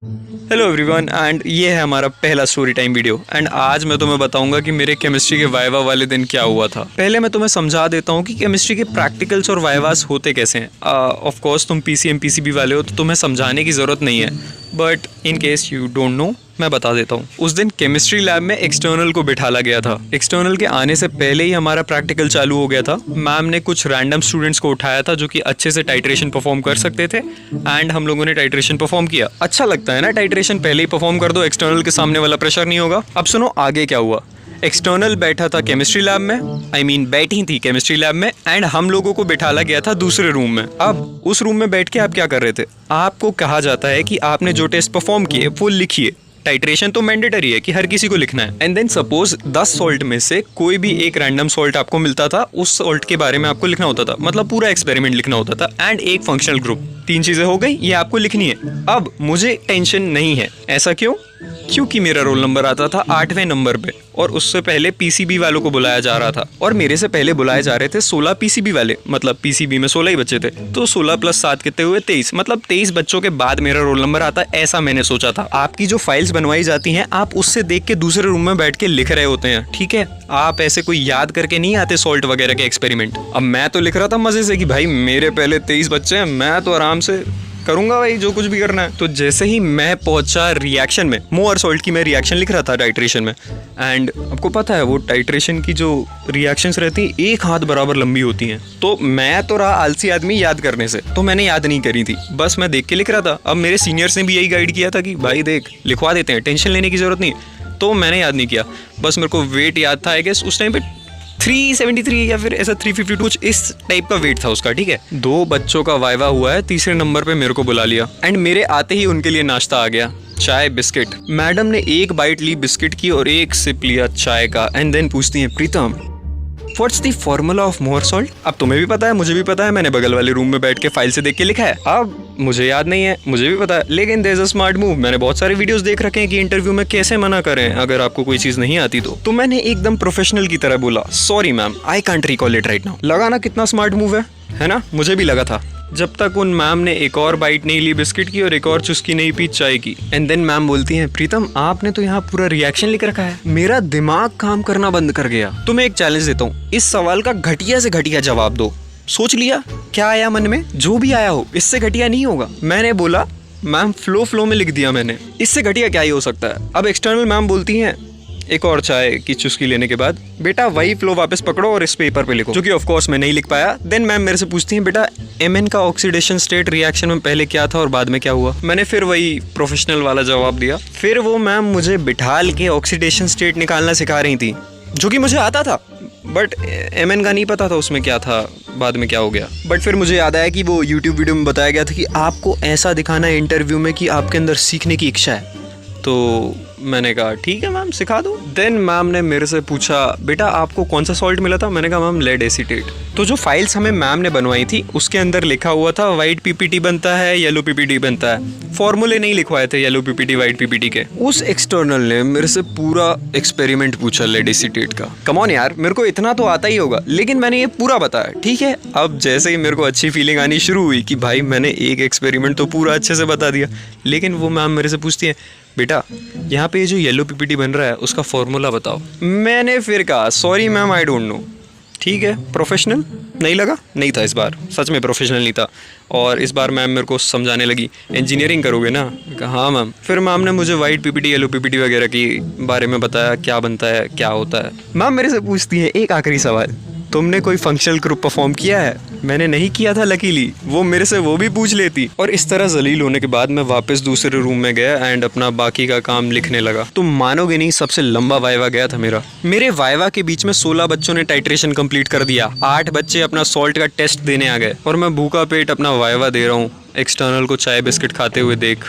Hello everyone and ये है हमारा पहला स्टोरी टाइम वीडियो। एंड आज मैं तुम्हें बताऊंगा कि मेरे केमिस्ट्री के वाइवा वाले दिन क्या हुआ था। पहले मैं तुम्हें समझा देता हूँ कि केमिस्ट्री के प्रैक्टिकल्स और वाइवास होते कैसे हैं। ऑफ कोर्स तुम पीसीएम पीसीबी वाले हो तो तुम्हें समझाने की ज़रूरत नहीं है, but in case you don't know मैं बता देता हूँ। उस दिन केमिस्ट्री लैब में एक्सटर्नल को बिठाला गया था। एक्सटर्नल के आने से पहले ही हमारा प्रैक्टिकल चालू हो गया था। मैम ने कुछ रैंडम स्टूडेंट्स को उठाया था जो कि अच्छे से टाइट्रेशन परफॉर्म कर सकते थे एंड हम लोगों ने टाइट्रेशन परफॉर्म किया। अच्छा लगता है ना, टाइट्रेशन पहले ही परफॉर्म कर दो, एक्सटर्नल के सामने वाला प्रेशर नहीं होगा। अब सुनो आगे क्या हुआ। एक्सटर्नल बैठा था केमिस्ट्री लैब में, बैठी थी केमिस्ट्री लैब में एंड हम लोगों को बिठाला गया था दूसरे रूम में। अब उस रूम में बैठ के आप क्या कर रहे थे? आपको कहा जाता है कि आपने जो टेस्ट परफॉर्म किए वो लिखिए। टाइट्रेशन तो मैंडेटरी है कि हर किसी को लिखना है। एंड देन सपोज 10 सॉल्ट में से कोई भी एक रैंडम सॉल्ट आपको मिलता था, उस सॉल्ट के बारे में आपको लिखना होता था, मतलब पूरा एक्सपेरिमेंट लिखना होता था। एंड एक फंक्शनल ग्रुप, 3 चीजें हो गई, ये आपको लिखनी है। अब मुझे टेंशन नहीं है। ऐसा क्यों? क्योंकि मेरा रोल नंबर आता था 8वें नंबर पे और उससे पहले पीसीबी वालों को बुलाया जा रहा था और मेरे से पहले बुलाए जा रहे थे 16 पीसीबी वाले, मतलब पीसीबी में 16 ही बच्चे थे, तो 16 + 7 कितने हुए? 23, मतलब 23 बच्चों के बाद मेरा रोल नंबर आता, ऐसा मैंने सोचा था। आपकी जो फाइल्स बनवाई जाती हैं आप उससे देख के दूसरे रूम में बैठ के लिख रहे होते हैं, ठीक है? आप ऐसे कोई याद करके नहीं आते सॉल्ट वगैरह के एक्सपेरिमेंट। अब मैं तो लिख रहा था मजे से कि भाई मेरे पहले 23 बच्चे हैं, मैं तो आराम से करूंगा भाई जो कुछ भी करना है। तो जैसे ही मैं पहुंचा रिएक्शन में, मोअर सॉल्ट की मैं रिएक्शन लिख रहा था टाइट्रेशन में। एंड आपको पता है वो टाइट्रेशन की जो रिएक्शंस रहती हैं 1 हाथ बराबर लंबी होती हैं। तो मैं तो रहा आलसी आदमी याद करने से, तो मैंने याद नहीं करी थी, बस मैं देख के लिख रहा था। अब मेरे सीनियर्स ने भी यही गाइड किया था कि भाई देख लिखवा देते हैं, टेंशन लेने की जरूरत नहीं। तो मैंने याद नहीं किया, बस मेरे को वेट याद था। आई गेस उस टाइम पे 373 या फिर ऐसा 352 कुछ इस टाइप का वेट था उसका, ठीक है? 2 बच्चों का वाइवा हुआ है, तीसरे नंबर पे मेरे को बुला लिया एंड मेरे आते ही उनके लिए नाश्ता आ गया, चाय बिस्किट। मैडम ने 1 बाइट ली बिस्किट की और 1 सिप लिया चाय का एंड देन पूछती है, Pritam what's the formula of more salt? अब तुम्हें भी पता है, मुझे भी पता है, मैंने बगल वाले रूम में बैठ के फाइल से देख के लिखा है। अब मुझे याद नहीं है, मुझे भी पता है, लेकिन there is a smart move. मैंने बहुत सारे वीडियोस देख रखे हैं कि इंटरव्यू में कैसे मना करें अगर आपको कोई चीज नहीं आती तो मैंने एकदम प्रोफेशनल की तरह बोला, sorry ma'am I can't recall it right now. लगा ना कितना स्मार्ट मूव है ना? मुझे भी लगा था, जब तक उन मैम ने एक और बाइट नहीं ली बिस्किट की और एक और चुस्की नहीं पी चाय की। एंड देन मैम बोलती हैं, प्रीतम आपने तो यहाँ पूरा रिएक्शन लिख रखा है। मेरा दिमाग काम करना बंद कर गया। तुम्हें एक चैलेंज देता हूँ, इस सवाल का घटिया से घटिया जवाब दो। सोच लिया क्या आया मन में? जो भी आया हो, इससे घटिया नहीं होगा। मैंने बोला मैम फ्लो में लिख दिया मैंने, इससे घटिया क्या ही हो सकता है? अब एक्सटर्नल मैम बोलती हैं एक और चाय की चुस्की लेने के बाद, बेटा वही फ्लो वापस पकड़ो और इस पेपर पे लिखो, जो कि ऑफ कोर्स मैं नहीं लिख पाया। देन मैम मेरे से पूछती हैं, बेटा एमएन का ऑक्सीडेशन स्टेट रिएक्शन में पहले क्या था और बाद में क्या हुआ? मैंने फिर वही प्रोफेशनल वाला जवाब दिया। फिर वो मैम मुझे बिठाल के ऑक्सीडेशन स्टेट निकालना सिखा रही थी, जो कि मुझे आता था, बट एमएन का नहीं पता था उसमें क्या था, बाद में क्या हो गया। बट फिर मुझे याद आया कि वो यूट्यूब वीडियो में बताया गया था कि आपको ऐसा दिखाना है इंटरव्यू में कि आपके अंदर सीखने की इच्छा है। तो मैंने कहा ठीक है मैम सिखा दो। देन मैम ने मेरे से पूछा, बेटा आपको कौन सा सॉल्ट मिला था? मैंने कहा मैम लेड एसीटेट। तो जो फाइल्स हमें मैम ने बनवाई थी उसके अंदर लिखा हुआ था वाइट पीपीटी बनता है, येलो पीपीटी बनता है। फॉर्मूले नहीं लिखवाए थे येलो पीपीटी वाइट पीपीटी के। उस एक्सटर्नल ने मेरे से पूरा एक्सपेरिमेंट पूछा लेड एसीटेट का। कम ऑन यार, मेरे को इतना तो आता ही होगा, लेकिन मैंने ये पूरा बताया, ठीक है? अब जैसे ही मेरे को अच्छी फीलिंग आनी शुरू हुई कि भाई मैंने एक एक्सपेरिमेंट तो पूरा अच्छे से बता दिया, लेकिन वो मैम मेरे से पूछती है, बेटा यहाँ पे जो येलो पीपीटी बन रहा है उसका फॉर्मूला बताओ। मैंने फिर कहा sorry ma'am I don't know. ठीक है, प्रोफेशनल नहीं लगा? नहीं था इस बार, सच में प्रोफेशनल नहीं था। और इस बार मैम मेरे को समझाने लगी, इंजीनियरिंग करोगे ना? कहा हाँ मैम। फिर मैम ने मुझे वाइट पीपीटी येलो पीपीटी वगैरह की बारे में बताया, क्या बनता है क्या होता है। मैम मेरे से पूछती है एक आखिरी सवाल, तुमने कोई फंक्शनल ग्रुप परफॉर्म किया है? मैंने नहीं किया था लकीली, वो मेरे से वो भी पूछ लेती। और इस तरह जलील होने के बाद मैं वापस दूसरे रूम में गया एंड अपना बाकी का काम लिखने लगा। तुम मानोगे नहीं, सबसे लंबा वाइवा गया था मेरा। मेरे वाइवा के बीच में 16 बच्चों ने टाइट्रेशन कंप्लीट कर दिया, 8 बच्चे अपना सॉल्ट का टेस्ट देने आ गए और मैं भूखा पेट अपना वाइवा दे रहा हूँ एक्सटर्नल को चाय बिस्किट खाते हुए देख।